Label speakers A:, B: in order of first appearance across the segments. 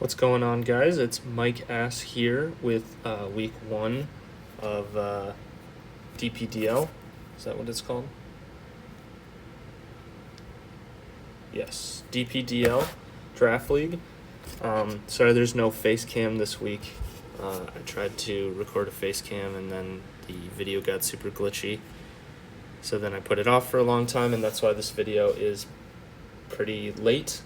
A: What's going on, guys? It's Mike Ass here with week one of DPDL. Is that what it's called? Yes, DPDL Draft League. Sorry, there's no face cam this week. I tried to record a face cam and then the video got super glitchy. So then I put it off for a long time, and that's why this video is pretty late.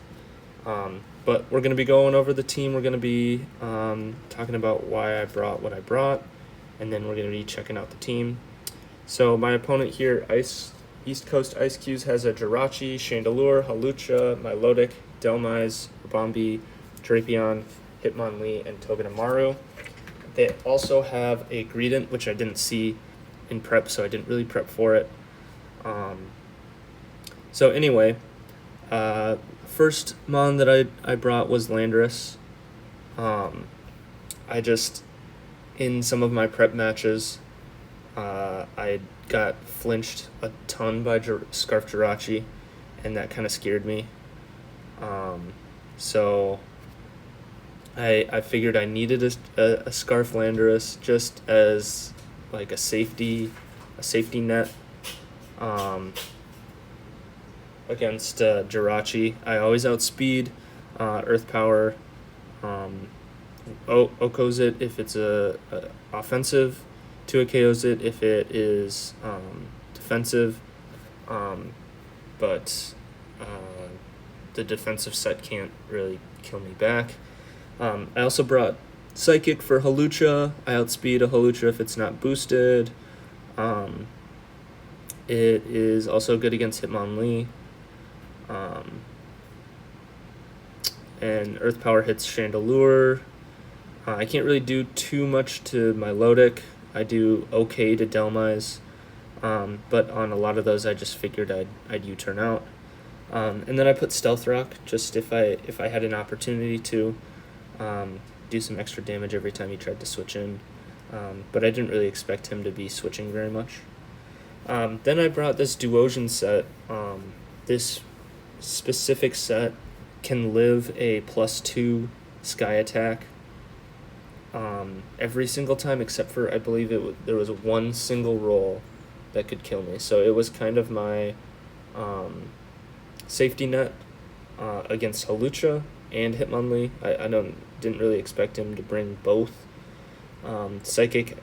A: But we're going to be going over the team. We're going to be talking about why I brought what I brought, and then we're going to be checking out the team. So my opponent here, East Coast Eiscues, has a Jirachi, Chandelure, Hawlucha, Milotic, Delmise, Bombi, Drapion, Hitmonlee, and Togedemaru. They also have a Greedent, which I didn't see in prep, so I didn't really prep for it. So anyway, first mon that I brought was Landorus. I just, in some of my prep matches, I got flinched a ton by Scarf Jirachi, and that kind of scared me. So I figured I needed a Scarf Landorus just as like a safety net against Jirachi. I always outspeed, Earth Power, Okos it if it's a offensive, 2 KOs it if it is defensive, but the defensive set can't really kill me back. I also brought Psychic for Hawlucha. I outspeed a Hawlucha if it's not boosted. It is also good against Hitmonlee. And Earth Power hits Chandelure. I can't really do too much to Milotic. I do okay to Delmise, but on a lot of those I just figured I'd U-turn out. And then I put Stealth Rock just if I had an opportunity to do some extra damage every time he tried to switch in, but I didn't really expect him to be switching very much. Then I brought this Duosian set. This specific set can live a +2 Sky Attack every single time, except for I believe there was one single roll that could kill me. So it was kind of my safety net against Hawlucha and Hitmonlee. I didn't really expect him to bring both. Psychic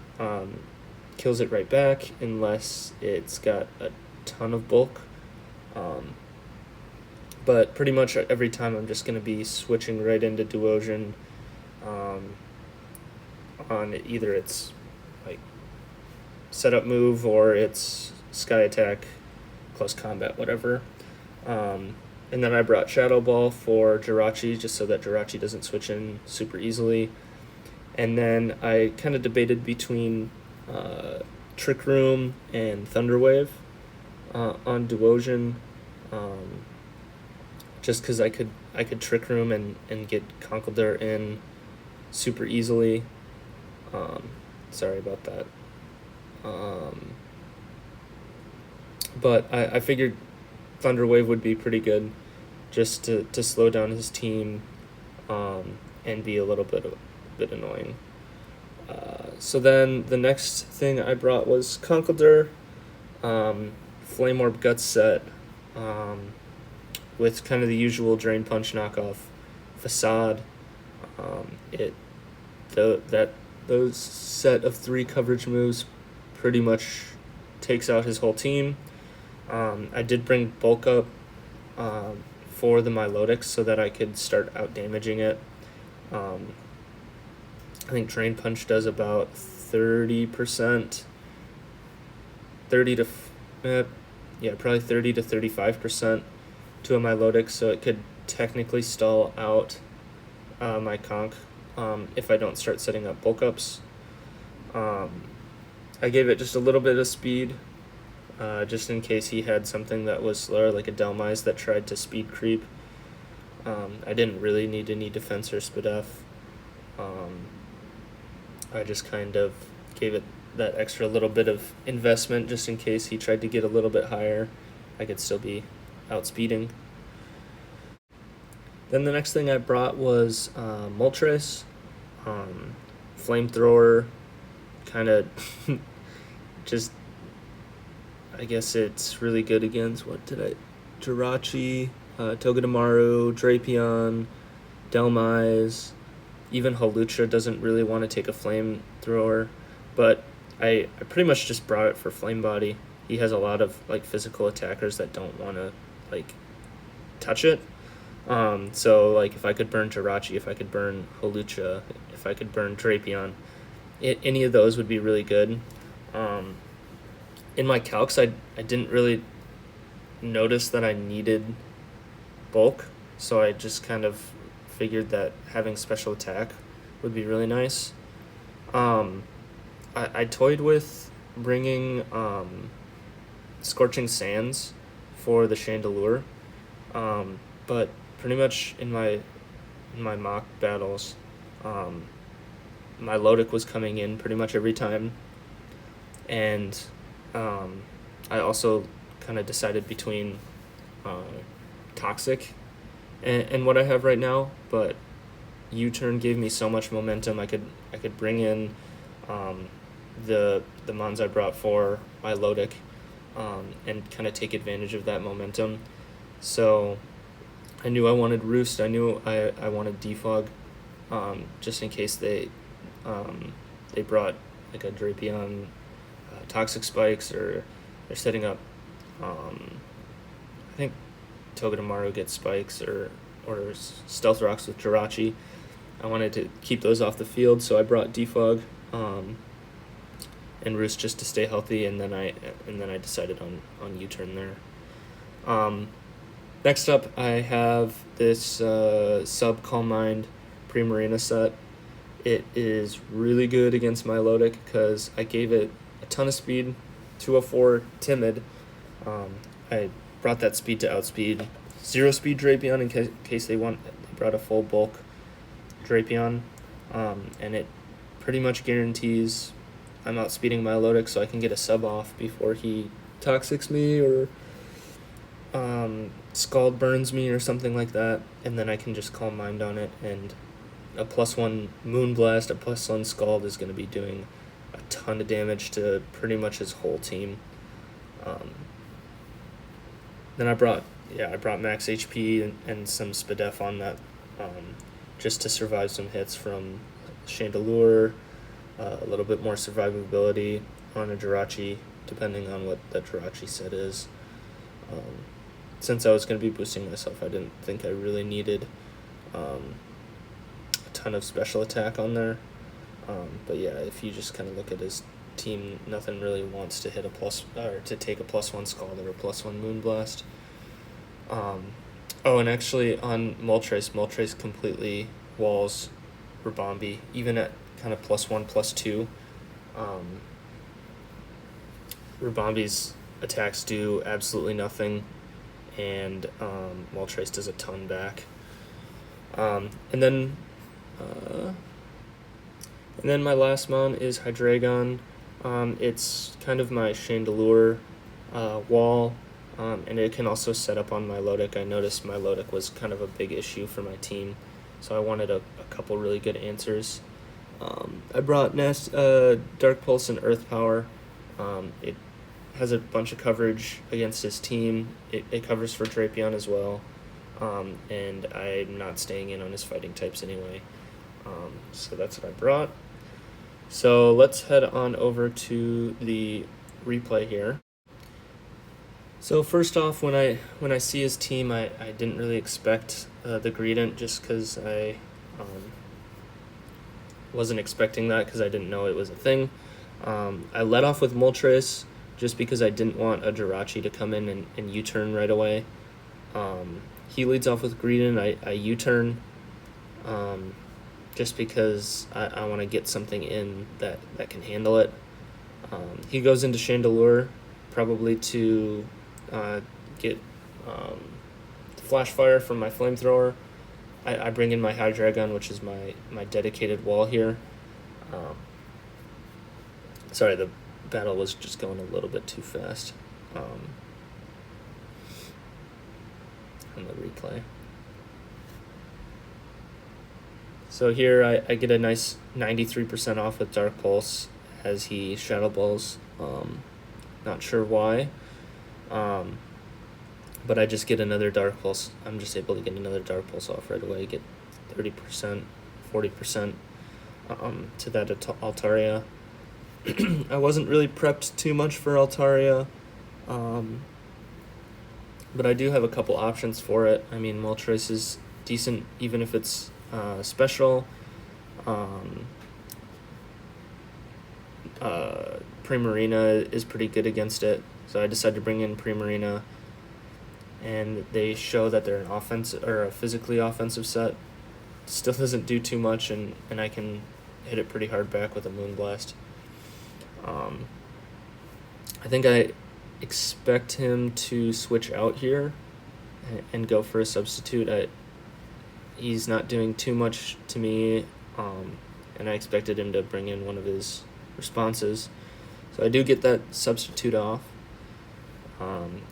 A: kills it right back unless it's got a ton of bulk. But pretty much every time I'm just going to be switching right into Duosian on either its like setup move or its Sky Attack, close combat, whatever. And then I brought Shadow Ball for Jirachi just so that Jirachi doesn't switch in super easily. And then I kind of debated between Trick Room and Thunder Wave on Duosian. Just because I could Trick Room and get Conkeldurr in super easily. Sorry about that. But I figured Thunder Wave would be pretty good just to slow down his team and be a little bit annoying. So then the next thing I brought was Conkeldurr, Flame Orb Guts set, with kind of the usual Drain Punch knockoff Facade. Those set of 3 coverage moves pretty much takes out his whole team. I did bring Bulk Up for the Milotic so that I could start out damaging it. I think Drain Punch does about 30%, probably 30 to 35% to a Milotic, so it could technically stall out my Conk if I don't start setting up bulk ups. I gave it just a little bit of speed, just in case he had something that was slower, like a Delmise that tried to speed creep. I didn't really need any defense or Spadef. I just kind of gave it that extra little bit of investment just in case he tried to get a little bit higher. I could still be outspeeding. Then the next thing I brought was Moltres, flamethrower, kind of just, I guess it's really good against, Jirachi, Togedemaru, Drapion, Delmise, even Hawlucha doesn't really want to take a flamethrower, but I pretty much just brought it for Flame Body. He has a lot of like physical attackers that don't want to like touch it. So like if I could burn Jirachi, if I could burn Hawlucha, if I could burn Drapion, any of those would be really good. In my calcs, I didn't really notice that I needed bulk, so I just kind of figured that having special attack would be really nice. I toyed with bringing Scorching Sands for the Chandelure, but pretty much in my mock battles, my Lodic was coming in pretty much every time, and I also kind of decided between Toxic and what I have right now, but U-turn gave me so much momentum. I could bring in the mons I brought for my Lodic, and kind of take advantage of that momentum. So I knew I wanted Roost. I knew I wanted Defog, just in case they brought like a Drapion Toxic Spikes, or they're setting up. I think Togedemaru gets Spikes or Stealth Rocks with Jirachi. I wanted to keep those off the field, so I brought Defog and Roost just to stay healthy, and then I decided on U-turn there. Next up, I have this sub Calm Mind Primarina set. It is really good against my Lodic because I gave it a ton of speed, 204 Timid. I brought that speed to outspeed 0 speed Drapion in case they brought a full bulk Drapion, and it pretty much guarantees I'm outspeeding my Lodic, so I can get a sub off before he Toxics me or Scald burns me or something like that, and then I can just Calm Mind on it, and a +1 Moonblast, a +1 Scald is going to be doing a ton of damage to pretty much his whole team. Then I brought max HP and some Spadef on that, just to survive some hits from Chandelure, a little bit more survivability on a Jirachi, depending on what that Jirachi set is. Since I was going to be boosting myself, I didn't think I really needed a ton of special attack on there. But yeah, if you just kind of look at his team, nothing really wants to hit to take a +1 Scald or a +1 Moonblast. And actually on Moltres completely walls Rabombi, even at kind of +1, +2. Rabombi's attacks do absolutely nothing, and Moltres does a ton back. And then my last mon is Hydreigon. It's kind of my Chandelure wall, and it can also set up on my Lodic. I noticed my Lodic was kind of a big issue for my team, so I wanted a couple really good answers. I brought Dark Pulse and Earth Power. It has a bunch of coverage against his team. It covers for Drapion as well, and I'm not staying in on his fighting types anyway. So that's what I brought. So let's head on over to the replay here. So first off, when I see his team, I didn't really expect the Greedent, just because I wasn't expecting that, because I didn't know it was a thing. I led off with Moltres just because I didn't want a Jirachi to come in and U-turn right away. He leads off with Greedent. I U-turn just because I want to get something in that can handle it. He goes into Chandelure probably to get Flash Fire from my Flamethrower. I bring in my Hydreigon, which is my dedicated wall here. Sorry, the battle was just going a little bit too fast on the replay. So here I get a nice 93% off with Dark Pulse as he Shadow Balls. Not sure why. But I just get another Dark Pulse. I'm just able to get another Dark Pulse off right away. Get 30%, 40% to that Altaria. I wasn't really prepped too much for Altaria. But I do have a couple options for it. I mean, Moltres is decent even if it's special. Primarina is pretty good against it, so I decided to bring in Primarina, and they show that they're an offensive or a physically offensive set. Still doesn't do too much, and I can hit it pretty hard back with a Moonblast. I think I expect him to switch out here and go for a substitute. He's not doing too much to me, and I expected him to bring in one of his responses. So I do get that substitute off.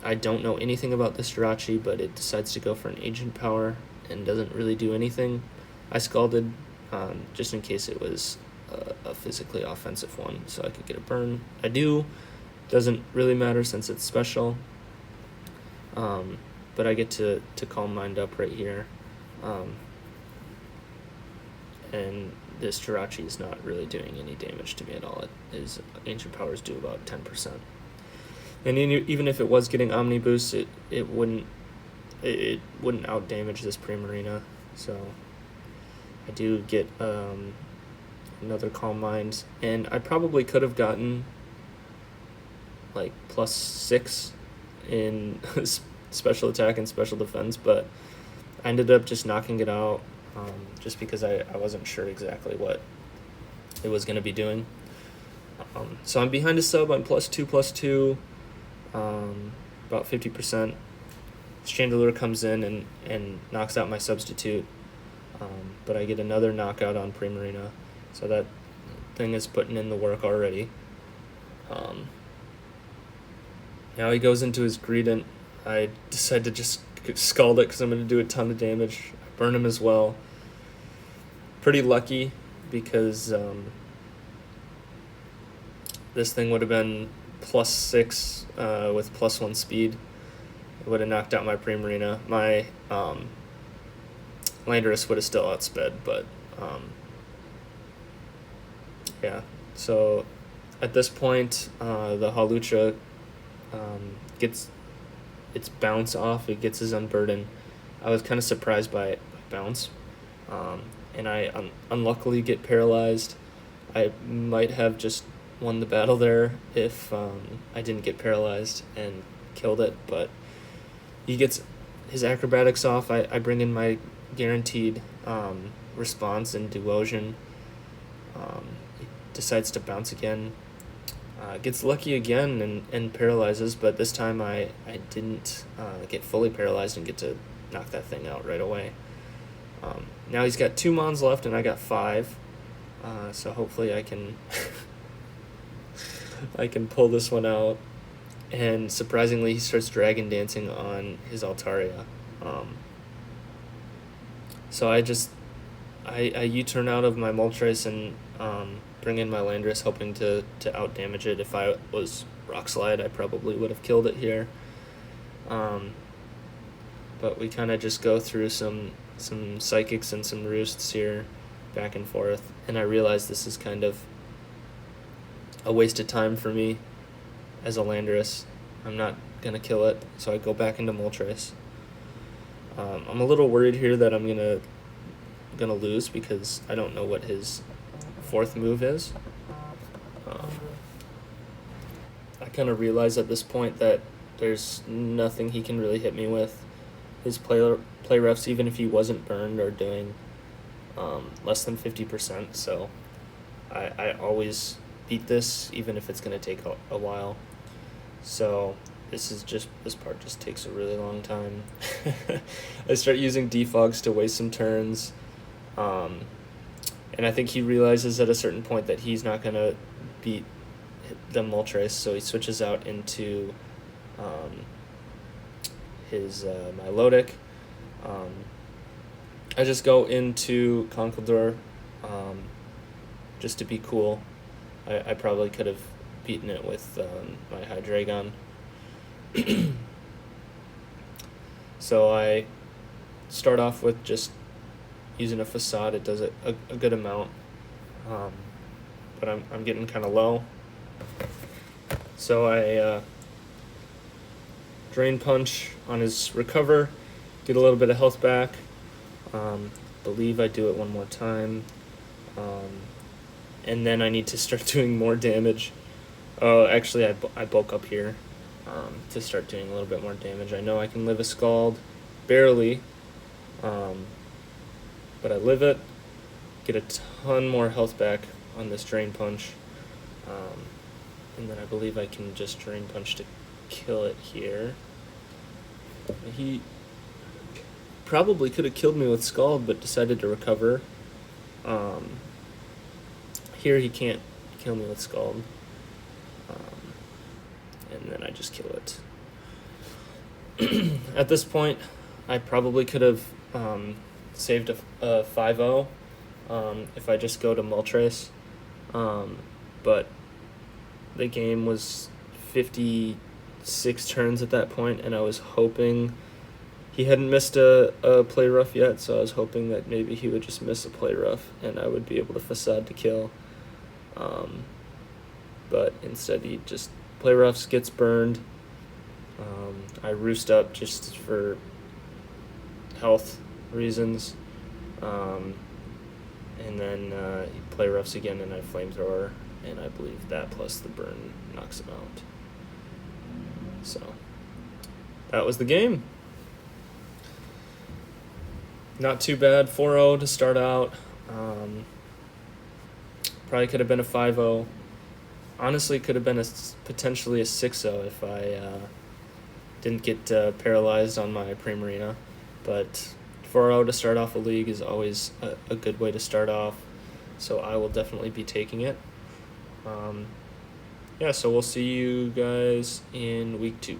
A: I don't know anything about this Jirachi, but it decides to go for an Agent Power and doesn't really do anything. I Scalded just in case it was a physically offensive one, so I could get a burn. I do. Doesn't really matter since it's special. But I get to Calm Mind up right here. And this Jirachi is not really doing any damage to me at all. His Ancient Powers do about 10%. And even if it was getting Omni Boost, it wouldn't out damage this Primarina. So I do get another Calm Mind, and I probably could have gotten like +6 in special attack and special defense, but I ended up just knocking it out just because I wasn't sure exactly what it was going to be doing. So I'm behind a sub. I'm +2, about 50%. Chandelure comes in and knocks out my substitute, but I get another knockout on Primarina, so that thing is putting in the work already. Now he goes into his Greedent. I decide to just Scald it because I'm going to do a ton of damage. I burn him as well. Pretty lucky because this thing would have been +6 with +1 speed. It would have knocked out my Primarina. My Landorus would have still outsped, but yeah. So at this point, the Hawlucha gets its bounce off. It gets his Unburden. I was kind of surprised by bounce, and I unluckily get paralyzed. I might have just won the battle there if I didn't get paralyzed and killed it, but he gets his acrobatics off. I bring in my guaranteed response in Duosion. He decides to bounce again. Gets lucky again and paralyzes, but this time I didn't get fully paralyzed and get to knock that thing out right away. Now he's got 2 Mons left and I got 5, so hopefully I can I can pull this one out. And surprisingly, he starts Dragon Dancing on his Altaria. So I U-turn out of my Moltres and bring in my Landorus, hoping to out-damage it. If I was Rock Slide, I probably would have killed it here. But we kind of just go through some Psychics and some Roosts here, back and forth. And I realize this is kind of a waste of time for me as a Landorus. I'm not going to kill it, so I go back into Moltres. I'm a little worried here that I'm gonna lose because I don't know what his 4th move is. I kind of realize at this point that there's nothing he can really hit me with. His play refs, even if he wasn't burned, are doing less than 50%, so I always beat this, even if it's going to take a while. So this part just takes a really long time. I start using defogs to waste some turns, and I think he realizes at a certain point that he's not going to beat the Moltres, so he switches out into his Milotic. I just go into Conkeldurr just to be cool. I probably could have beaten it with my Hydreigon. So I start off with just using a facade. It does a good amount, but I'm getting kind of low. So I Drain Punch on his recover, get a little bit of health back. Believe I do it one more time, and then I need to start doing more damage. Oh, actually, I bulk up here to start doing a little bit more damage. I know I can live a Scald, barely, but I live it, get a ton more health back on this Drain Punch, and then I believe I can just Drain Punch to kill it here. He probably could have killed me with Scald, but decided to recover. Here he can't kill me with Scald. And then I just kill it. At this point, I probably could have saved a 5-0 if I just go to Moltres. But the game was 56 turns at that point, and I was hoping he hadn't missed a play rough yet, so I was hoping that maybe he would just miss a play rough and I would be able to facade to kill. But instead he just play roughs, gets burned. I roost up just for health reasons. And then he play roughs again and I flamethrower, and I believe that plus the burn knocks him out. So that was the game. Not too bad, 4-0 to start out. Probably could have been a 5-0. Honestly, could have been potentially a 6-0 if I didn't get paralyzed on my Primarina. But 4-0 to start off a league is always a good way to start off, so I will definitely be taking it. So we'll see you guys in week 2.